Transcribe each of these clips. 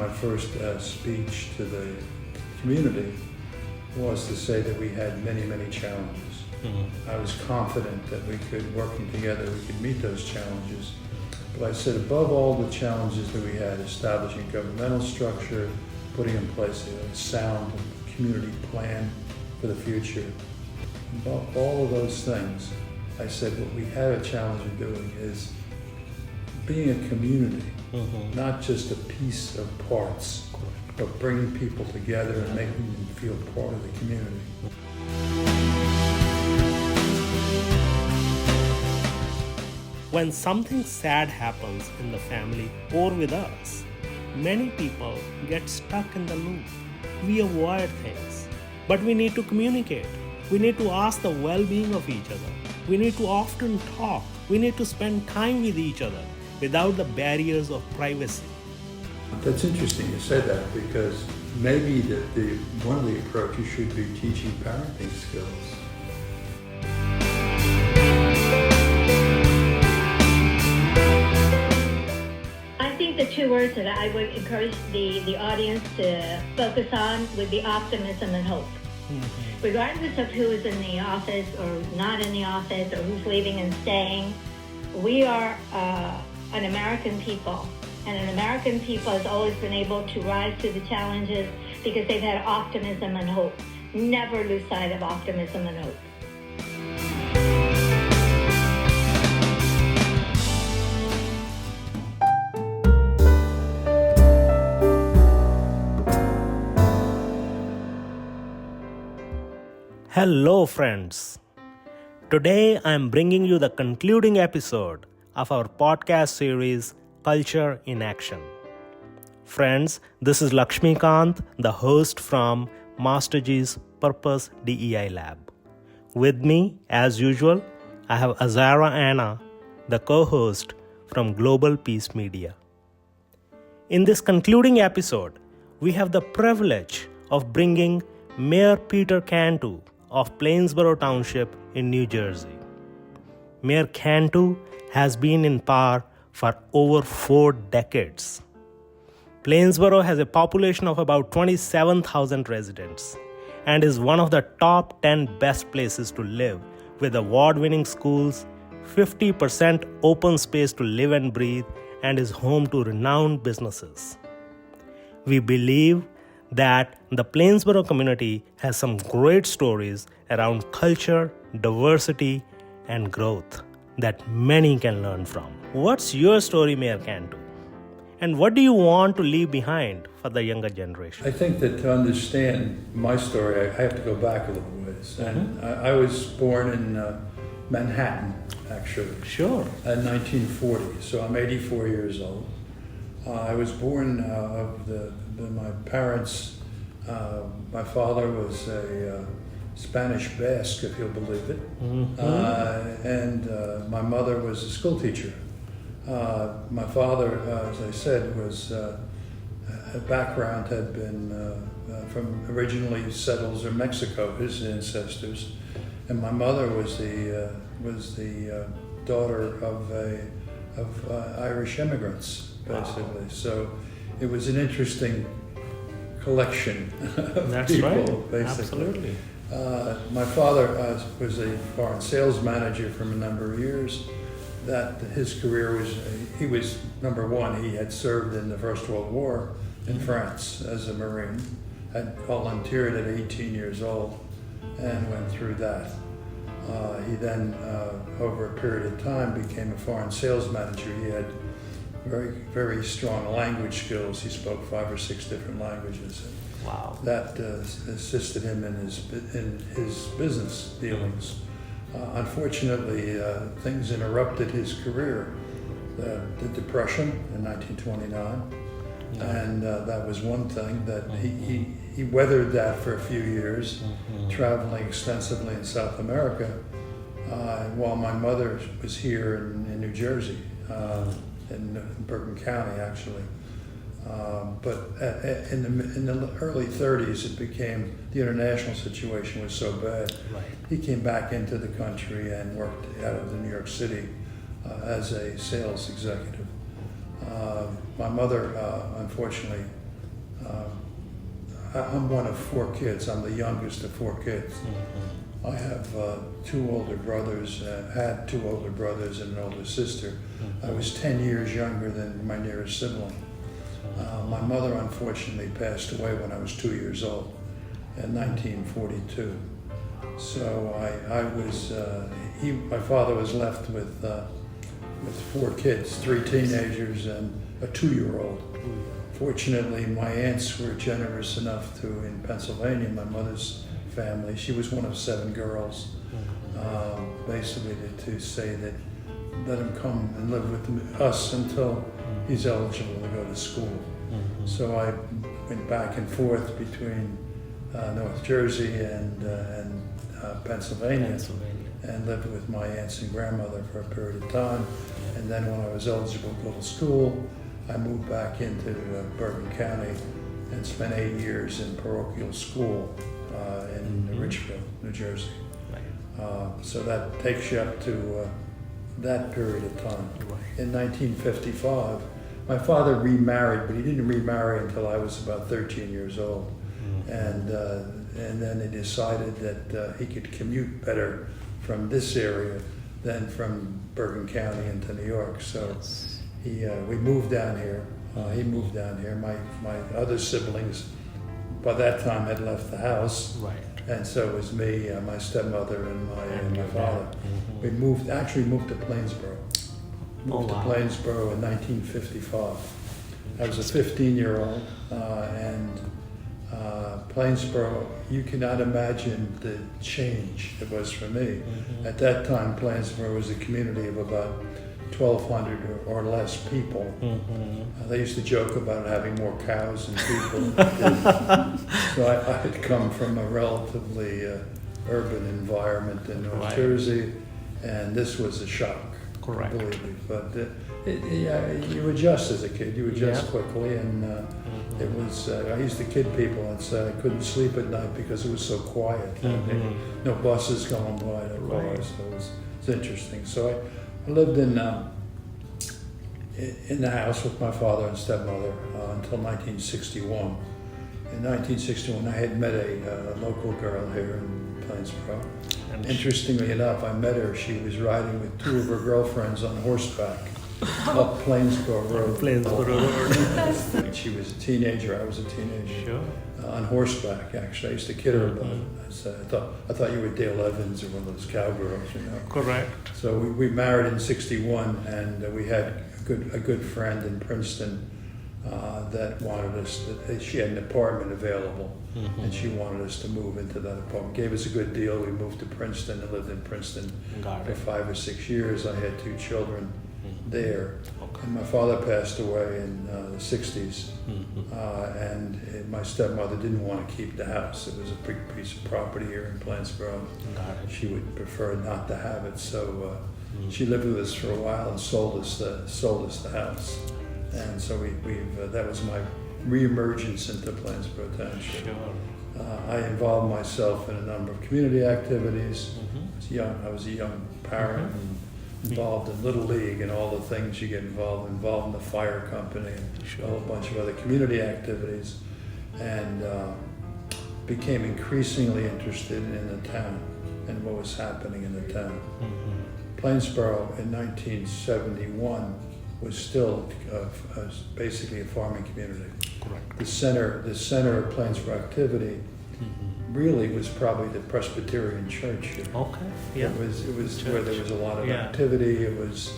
my first speech to the community was to say that we had many, many challenges. Mm-hmm. I was confident that we could, working together, we could meet those challenges. But I said above all the challenges that we had, establishing governmental structure, putting in place a sound community plan for the future, above all of those things, I said what we had a challenge in doing is being a community, mm-hmm. not just a piece of parts, but bringing people together and making them feel part of the community. When something sad happens in the family or with us, many people get stuck in the loop. We avoid things, but we need to communicate. We need to ask the well-being of each other. We need to often talk. We need to spend time with each other without the barriers of privacy. That's interesting you said that, because maybe one of the approaches should be teaching parenting skills. I think the two words that I would encourage the audience to focus on would be optimism and hope. Mm-hmm. Regardless of who is in the office or who's not in the office or who's leaving and staying, we are an American people. And an American people has always been able to rise to the challenges because they've had optimism and hope. Never lose sight of optimism and hope. Hello friends. Today I am bringing you the concluding episode of our podcast series Culture in Action. Friends, this is Lakshmikant, the host from Master G's Purpose DEI Lab. With me, as usual, I have Azara Anna, the co-host from Global Peace Media. In this concluding episode, we have the privilege of bringing Mayor Peter Cantu of Plainsboro Township in New Jersey. Mayor Cantu has been in power for over 4 decades. Plainsboro has a population of about 27,000 residents and is one of the top 10 best places to live, with award-winning schools, 50% open space to live and breathe, and is home to renowned businesses. We believe that the Plainsboro community has some great stories around culture, diversity, and growth that many can learn from. What's your story, Mayor Cantu? And what do you want to leave behind for the younger generation? I think that to understand my story, I have to go back a little ways. Mm-hmm. And I was born in Manhattan, actually. Sure. In 1940, so I'm 84 years old. I was born of my parents. My father was a Spanish Basque, if you'll believe it. Mm-hmm. And my mother was a school teacher. My father, as I said, was background had been from originally settlers in Mexico, his ancestors, and my mother was the daughter of Irish immigrants, basically. Wow. So it was an interesting collection of That's people, right. basically. Absolutely. My father was a foreign sales manager for a number of years. That his career was, he was, number one, he had served in the First World War in France as a Marine, had volunteered at 18 years old and went through that. He then, over a period of time, became a foreign sales manager. He had very, very strong language skills. He spoke 5 or 6 different languages. Wow. That assisted him in his business dealings. Unfortunately, things interrupted his career. The Depression in 1929, and that was one thing that he weathered that for a few years, traveling extensively in South America, while my mother was here in New Jersey, in Bergen County, actually. But in the early 30s, it became, the international situation was so bad. Right. He came back into the country and worked out of New York City as a sales executive. My mother, unfortunately, I'm one of 4 kids. I'm the youngest of 4 kids. Mm-hmm. I have 2 older brothers, had 2 older brothers and an older sister. Mm-hmm. I was 10 years younger than my nearest sibling. My mother unfortunately passed away when I was 2 years old in 1942. So my father was left with 4 kids, 3 teenagers and a 2-year-old. Fortunately, my aunts were generous enough to, in Pennsylvania, my mother's family, she was one of 7 girls, basically to say that let him come and live with us until he's eligible to go to school. So I went back and forth between North Jersey and Pennsylvania and lived with my aunts and grandmother for a period of time. And then when I was eligible to go to school, I moved back into Bergen County and spent 8 years in parochial school in Richfield, New Jersey. So that takes you up to that period of time. In 1955, my father remarried, but he didn't remarry until I was about 13 years old. And then he decided that he could commute better from this area than from Bergen County into New York. So we moved down here. He moved down here. My other siblings by that time had left the house. Right. And so it was me, my stepmother, and my father. Mm-hmm. We moved to Plainsboro. Moved to Plainsboro in 1955. I was a 15-year-old, and Plainsboro, you cannot imagine the change it was for me. Mm-hmm. At that time, Plainsboro was a community of about 1,200 or less people. Mm-hmm. They used to joke about having more cows than people. So I had come from a relatively urban environment in North Jersey, and this was a shock. Correct. Completely. But you adjust as a kid. You adjust quickly, and it was. I used to kid people and say I couldn't sleep at night because it was so quiet. No buses going by, no cars. So it was interesting. So I lived in the house with my father and stepmother until 1961. In 1961, I had met a local girl here in Plainsboro. Interestingly enough, I met her. She was riding with 2 of her girlfriends on horseback up Plainsboro Road. And she was a teenager. I was a teenager. Sure. On horseback, actually. I used to kid her about it. I said, I thought you were Dale Evans or one of those cowgirls, you know. Correct. So we married in '61, and we had a good friend in Princeton that wanted us. She had an apartment available, and she wanted us to move into that apartment. Gave us a good deal. We moved to Princeton and lived in Princeton for 5 or 6 years. I had 2 children there, and my father passed away in the '60s, and my stepmother didn't want to keep the house. It was a big piece of property here in Plainsboro. She would prefer not to have it, so she lived with us for a while and sold us the house. And so that was my reemergence into Plainsboro Township. I involved myself in a number of community activities. I was a young parent, involved in Little League and all the things you get involved in the fire company and a whole bunch of other community activities, and became increasingly interested in the town and what was happening in the town. Plainsboro in 1971 was still basically a farming community. Correct. The center of Plainsboro activity really was probably the Presbyterian Church here. Okay. Yeah. It was where there was a lot of activity. It was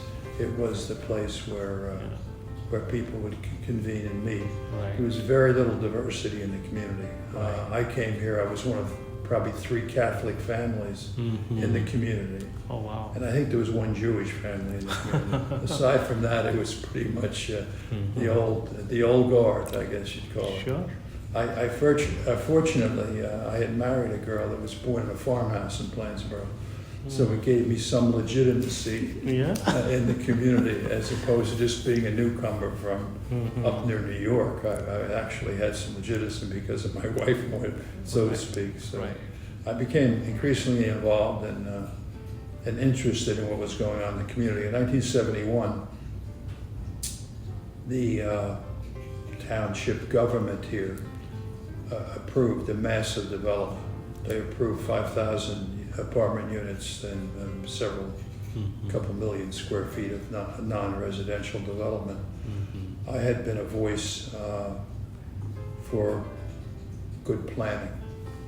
the place where people would convene and meet. Right. There was very little diversity in the community. I came here. I was one of probably 3 Catholic families in the community. Oh wow! And I think there was 1 Jewish family in the community. Aside from that, it was pretty much the old guard, I guess you'd call it. Sure. Fortunately, I had married a girl that was born in a farmhouse in Plainsboro, so it gave me some legitimacy in the community, as opposed to just being a newcomer from up near New York. I actually had some legitimacy because of my wife, so to speak. So I became increasingly involved and interested in what was going on in the community. In 1971, the township government here approved a massive development. They approved 5,000 apartment units and several, couple million square feet of non-residential development. I had been a voice for good planning.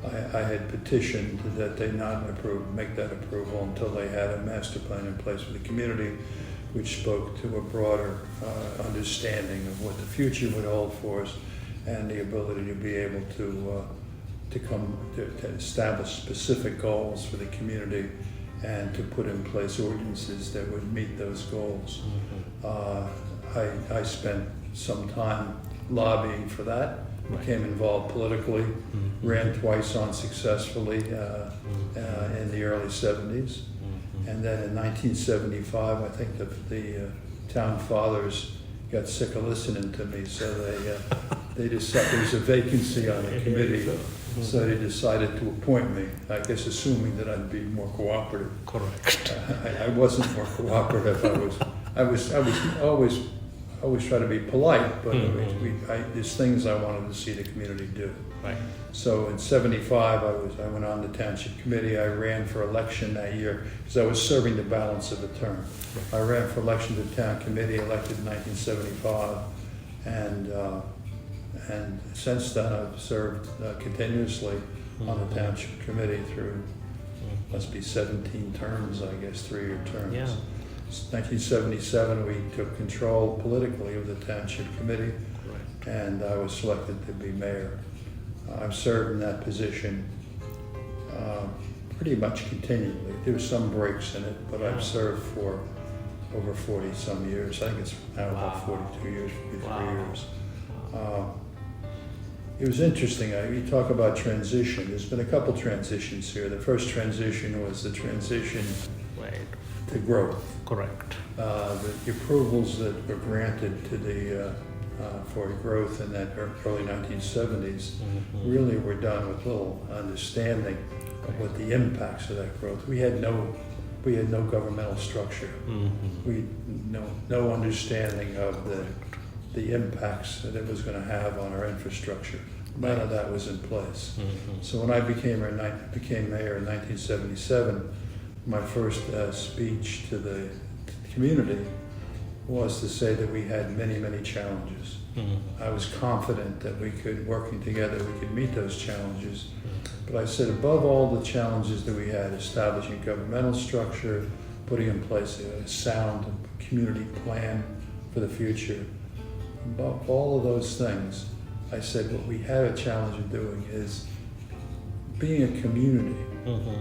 I had petitioned that they not make that approval until they had a master plan in place for the community, which spoke to a broader understanding of what the future would hold for us and the ability to be able to establish specific goals for the community and to put in place ordinances that would meet those goals. I spent some time lobbying for that, became involved politically, ran twice unsuccessfully in the early 70s. And then in 1975, I think the town fathers got sick of listening to me, so they decided there was a vacancy on the committee, so they decided to appoint me, I guess assuming that I'd be more cooperative. Correct. I wasn't more cooperative. I was always try to be polite, but there's things I wanted to see the community do. Right. So in '75, I went on the township committee. I ran for election that year because I was serving the balance of a term. I ran for election to the town committee, elected in 1975, and since then I've served continuously on the township committee through must be 17 terms, I guess, 3-year terms. Yeah. 1977, we took control politically of the township committee, and I was selected to be mayor. I've served in that position pretty much continually. There were some breaks in it, but I've served for over 40 some years. I think it's now about 42 years, 43 years. It was interesting. You talk about transition. There's been a couple transitions here. The first transition was the transition to growth. Correct. The approvals that were granted to the for growth in that early 1970s really were done with little understanding of what the impacts of that growth. We had no governmental structure. We no understanding of the impacts that it was going to have on our infrastructure. None of that was in place. So when I became mayor in 1977, my first speech to the community was to say that we had many, many challenges. I was confident that working together, we could meet those challenges. But I said, above all the challenges that we had, establishing governmental structure, putting in place a sound community plan for the future, above all of those things, I said what we had a challenge of doing is being a community,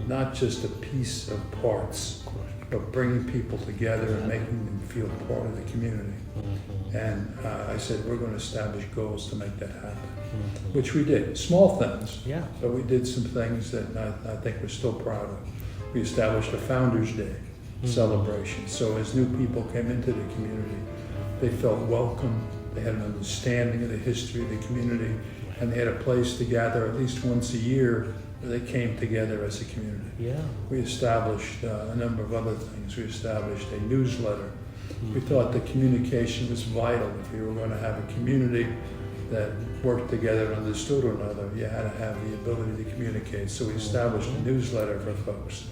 not just a piece of parts, but bringing people together and making them feel part of the community. And I said, we're going to establish goals to make that happen, which we did. Small things, but we did some things that I think we're still proud of. We established a Founders Day celebration. So as new people came into the community, they felt welcome. They had an understanding of the history of the community, and they had a place to gather at least once a year where they came together as a community. We established a number of other things. We established a newsletter. We thought that communication was vital. If you were going to have a community that worked together and understood one another, you had to have the ability to communicate. So we established a newsletter for folks.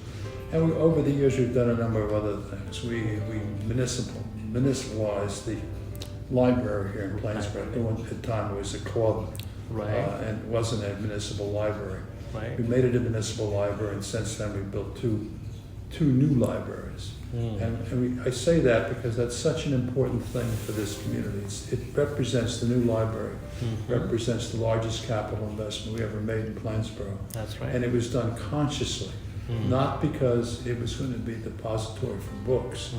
And over the years, we've done a number of other things. We municipalized the library here in Plainsboro. At the time, it was a club, and it wasn't a municipal library. We made it a municipal library, and since then we built two new libraries. And I say that because that's such an important thing for this community. It represents the new library, represents the largest capital investment we ever made in Plainsboro. That's right. And it was done consciously, not because it was going to be a depository for books,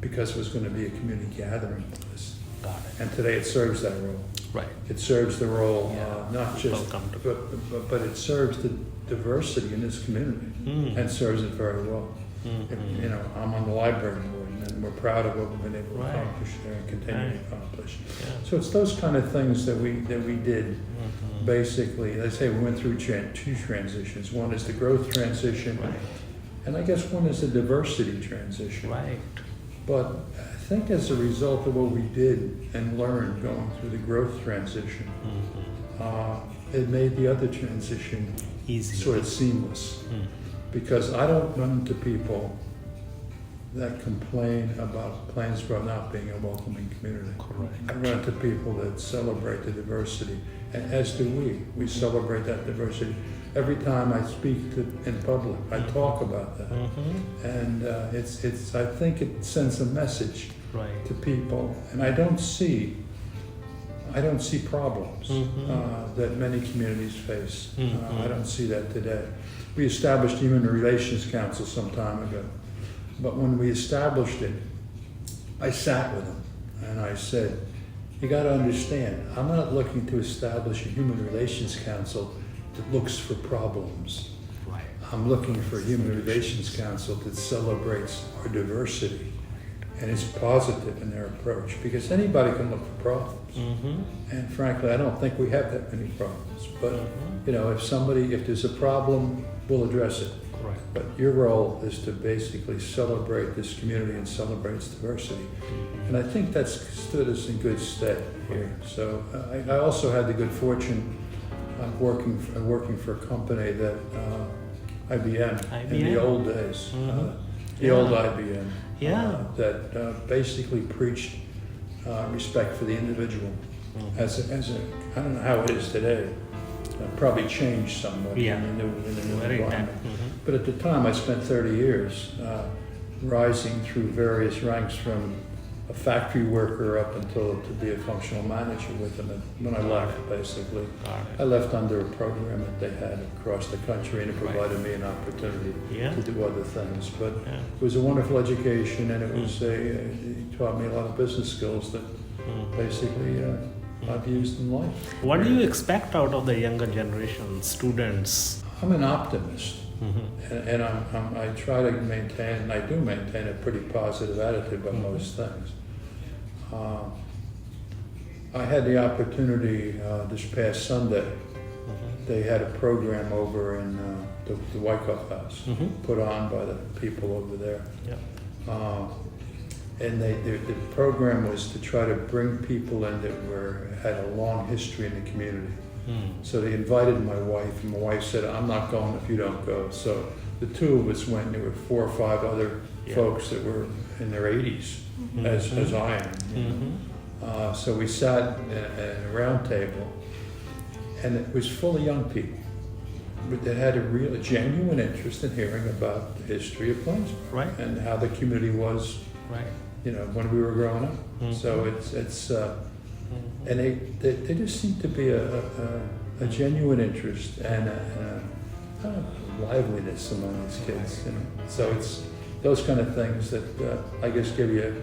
because it was going to be a community gathering place. Got it. And today it serves that role. Right. It serves the role, not just, but it serves the diversity in this community, and serves it very well. You know, I'm on the library board, and we're proud of what we've been able to accomplish there and continue to accomplish. So it's those kind of things that we did. Basically, I say we went through two transitions. One is the growth transition, and I guess one is the diversity transition. Right. But think as a result of what we did and learned going through the growth transition, it made the other transition Easy. sort of seamless. Because I don't run into people that complain about Plainsboro not being a welcoming community. Correct. I run into people that celebrate the diversity, and as do we. We celebrate that diversity. Every time I speak in public, I talk about that. And it's. I think it sends a message Right. to people, and I don't see problems that many communities face. I don't see that today. We established Human Relations Council some time ago, but when we established it, I sat with them and I said, you got to understand, I'm not looking to establish a Human Relations Council that looks for problems. Right. I'm looking for a Human Relations Council that celebrates our diversity and is positive in their approach, because anybody can look for problems. And frankly, I don't think we have that many problems. But if there's a problem, we'll address it. Correct. But your role is to basically celebrate this community and celebrate its diversity. And I think that's stood us in good stead here. So I also had the good fortune of working for a company that IBM in the old days, the old IBM, that basically preached respect for the individual. As a, I don't know how it is today. Probably changed somewhat in the new environment. But at the time, I spent 30 years rising through various ranks from a factory worker up until to be a functional manager with them. And when I left, basically, I left under a program that they had across the country, and it provided me an opportunity to do other things. But it was a wonderful education, and it taught me a lot of business skills that basically I've used in life. What do you expect out of the younger generation, students? I'm an optimist, and I try to maintain, and I do maintain a pretty positive attitude about most things. I had the opportunity this past Sunday. They had a program over in the Wyckoff House, put on by the people over there. And the program was to try to bring people in that had a long history in the community. So they invited my wife, and my wife said, I'm not going if you don't go. So the two of us went, and there were 4 or 5 other folks that were in their 80s, as I am. So we sat at a round table, and it was full of young people that had a genuine interest in hearing about the history of Plainsboro and how the community was when we were growing up. So it's and they just seem to be a genuine interest and a kind of liveliness among these kids. So it's those kind of things that I guess give you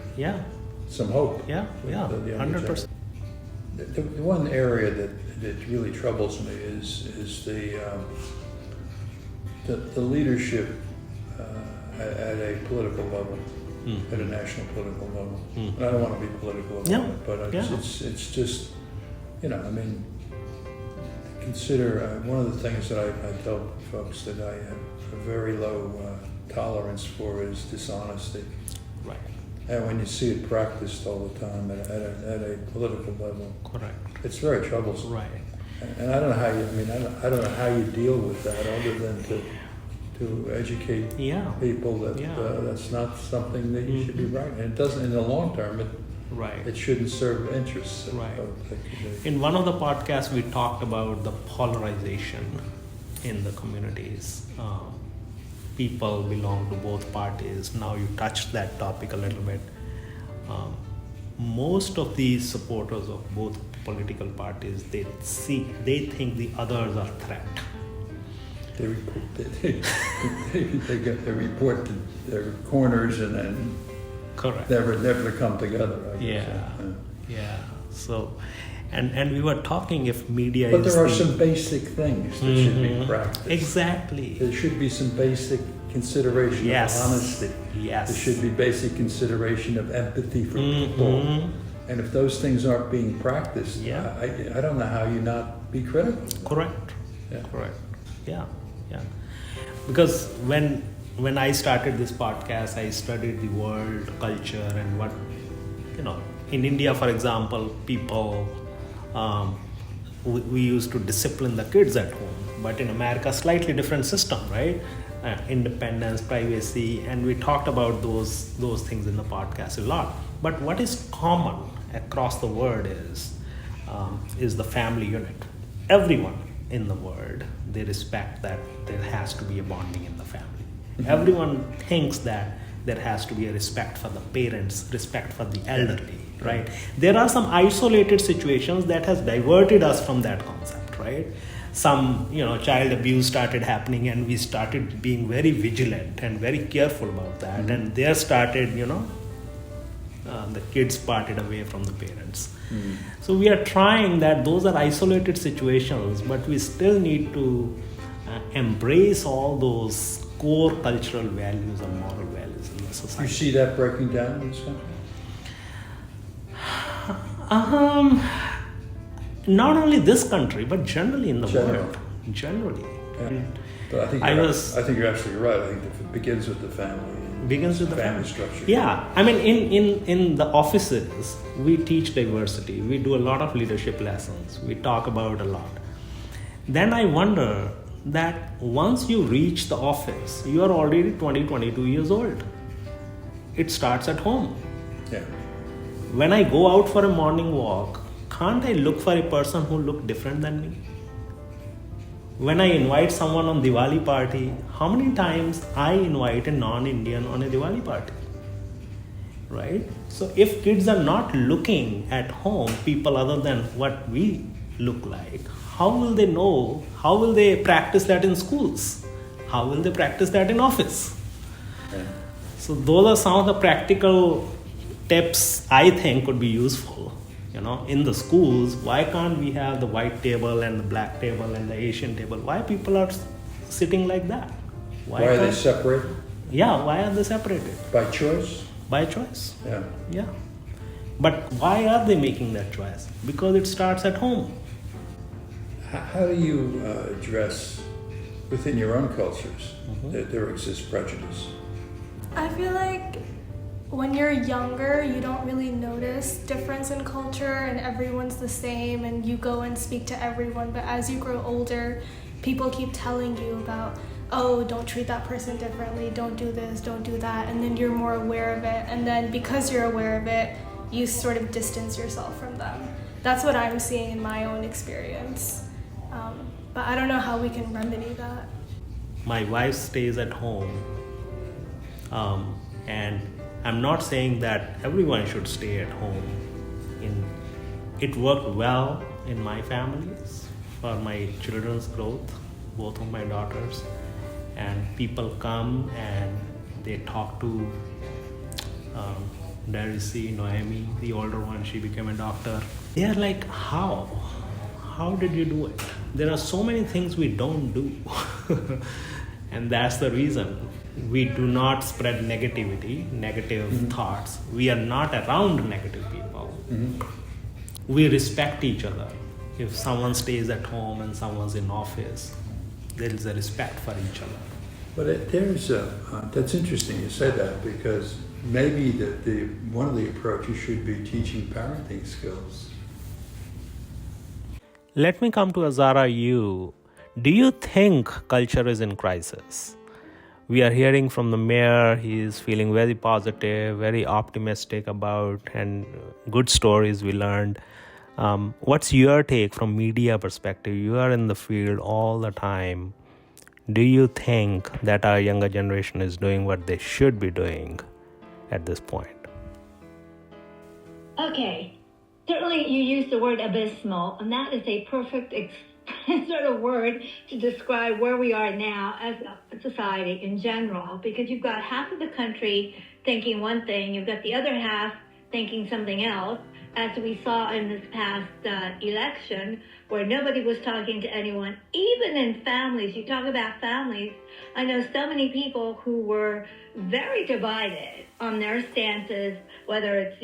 some hope. 100%. The one area that really troubles me is the leadership at a political level. At a national political level. And I don't want to be political about it, but it's just, consider one of the things that I tell folks that I have a very low tolerance for is dishonesty. Right. And when you see it practiced all the time at a political level, it's very troublesome. Right. And I don't know how I don't know how you deal with that other than to educate people that that's not something that you should be writing. And it doesn't, in the long term, it shouldn't serve interests of the community. In one of the podcasts, we talked about the polarization in the communities. People belong to both parties. Now you touched that topic a little bit. Most of these supporters of both political parties, they think the others are threat. They report to their corners and then never come together. So, and we were talking if media. But there are some basic things that should be practiced. Exactly. There should be some basic consideration of honesty. There should be basic consideration of empathy for people. And if those things aren't being practiced, I don't know how you not be critical. Correct. Yeah. Because when I started this podcast, I studied the world, culture, and in India, for example, people, we used to discipline the kids at home, but in America, slightly different system, right? Independence, privacy, and we talked about those things in the podcast a lot. But what is common across the world is the family unit. Everyone in the world, they respect that there has to be a bonding in the family. Everyone thinks that there has to be a respect for the parents, respect for the elderly, right? There are some isolated situations that has diverted us from that concept, right? Some, child abuse started happening, and we started being very vigilant and very careful about that. And there started, the kids parted away from the parents. So we are trying that. Those are isolated situations, but we still need to embrace all those core cultural values and moral values in the society. You see that breaking down in this country? Not only this country, but generally in the world. Generally. Yeah. But I think you're absolutely right. I think it begins with the family. Begins with the family structure. Yeah. I mean, in the offices, we teach diversity. We do a lot of leadership lessons. We talk about a lot. Then I wonder that once you reach the office, you are already 20, 22 years old. It starts at home. Yeah. When I go out for a morning walk, can't I look for a person who look different than me? When I invite someone on Diwali party, how many times I invite a non-Indian on a Diwali party? Right? So if kids are not looking at home people other than what we look like, how will they know? How will they practice that in schools? How will they practice that in office? Yeah. So those are some of the practical tips I think could be useful. In the schools, why can't we have the white table and the black table and the Asian table? Why people are sitting like that? Why are they separated? Yeah, why are they separated? By choice? By choice. Yeah. But why are they making that choice? Because it starts at home. How do you address within your own cultures that there exists prejudice? I feel like when you're younger, you don't really notice difference in culture and everyone's the same and you go and speak to everyone. But as you grow older, people keep telling you about, oh, don't treat that person differently, don't do this, don't do that. And then you're more aware of it. And then because you're aware of it, you sort of distance yourself from them. That's what I'm seeing in my own experience. But I don't know how we can remedy that. My wife stays at home. And I'm not saying that everyone should stay at home. It worked well in my families for my children's growth, both of my daughters. And people come and they talk to Darcy, Noemi, the older one, she became a doctor. They are like, how? How did you do it? There are so many things we don't do. And that's the reason. We do not spread negativity, negative thoughts. We are not around negative people. We respect each other. If someone stays at home and someone's in office, there is a respect for each other. But that's interesting you say that, because maybe one of the approaches should be teaching parenting skills. Let me come to Azara. Do you think culture is in crisis? We are hearing from the mayor, he is feeling very positive, very optimistic about, and good stories we learned. What's your take from media perspective? You are in the field all the time. Do you think that our younger generation is doing what they should be doing at this point? Okay, certainly you used the word abysmal, and that is a perfect sort of word to describe where we are now as a society in general, because you've got half of the country thinking one thing, you've got the other half thinking something else, as we saw in this past election, where nobody was talking to anyone, even in families. You talk about families. I know so many people who were very divided on their stances, whether it's,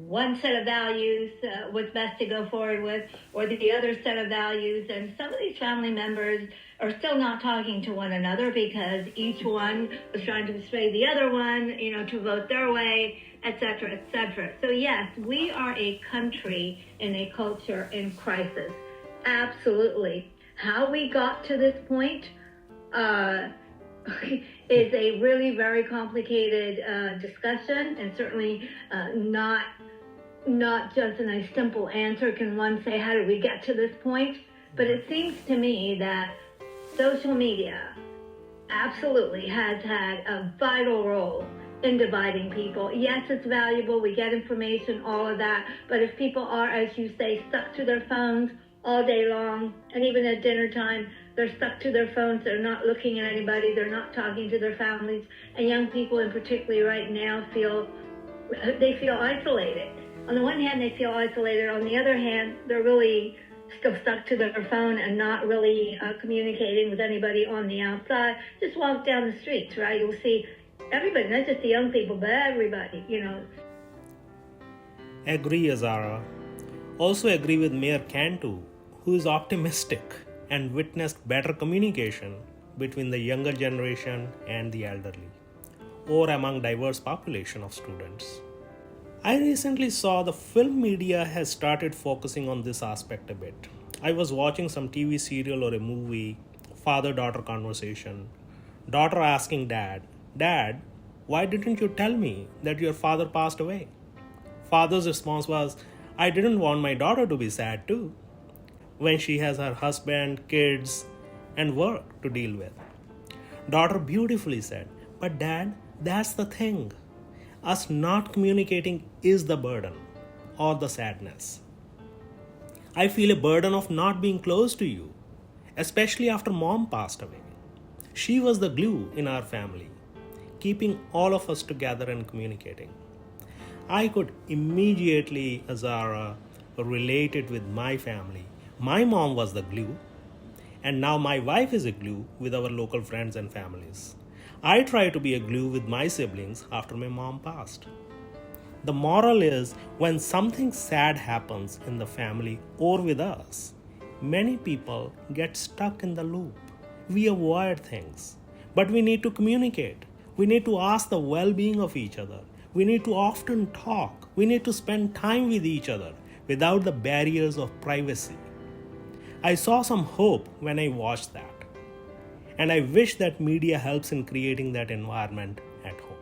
one set of values was best to go forward with, or the other set of values. And some of these family members are still not talking to one another because each one was trying to persuade the other one, to vote their way. etc., etc. So yes, we are a country and a culture in crisis. Absolutely. How we got to this point is a really very complicated discussion, and certainly not just in a simple answer can one say, how did we get to this point? But it seems to me that social media absolutely has had a vital role in dividing people. Yes, it's valuable. We get information, all of that. But if people are, as you say, stuck to their phones all day long, and even at dinner time, they're stuck to their phones. They're not looking at anybody. They're not talking to their families. And young people, in particularly right now, feel isolated. On the one hand, they feel isolated. On the other hand, they're really still stuck to their phone and not really communicating with anybody on the outside. Just walk down the streets, right? You'll see everybody, not just the young people, but everybody, Agree, Azara. Also agree with Mayor Cantu, who is optimistic and witnessed better communication between the younger generation and the elderly, or among diverse population of students. I recently saw the film media has started focusing on this aspect a bit. I was watching some TV serial or a movie, father-daughter conversation, daughter asking Dad, why didn't you tell me that your father passed away? Father's response was, I didn't want my daughter to be sad too, when she has her husband, kids, and work to deal with. Daughter beautifully said, but Dad, that's the thing. Us not communicating is the burden or the sadness. I feel a burden of not being close to you, especially after Mom passed away. She was the glue in our family, keeping all of us together and communicating. I could immediately, Azara, relate it with my family. My mom was the glue, and now my wife is a glue with our local friends and families. I try to be a glue with my siblings after my mom passed. The moral is, when something sad happens in the family or with us, many people get stuck in the loop. We avoid things, but we need to communicate. We need to ask the well-being of each other. We need to often talk. We need to spend time with each other without the barriers of privacy. I saw some hope when I watched that. And I wish that media helps in creating that environment at home.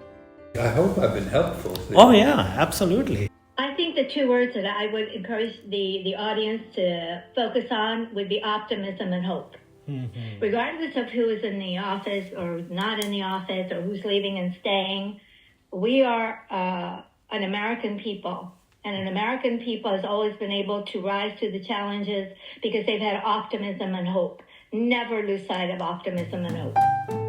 I hope I've been helpful. Oh yeah, absolutely. I think the two words that I would encourage the audience to focus on would be optimism and hope. Mm-hmm. Regardless of who is in the office or not in the office or who's leaving and staying, we are an American people. And an American people has always been able to rise to the challenges because they've had optimism and hope. Never lose sight of optimism and hope.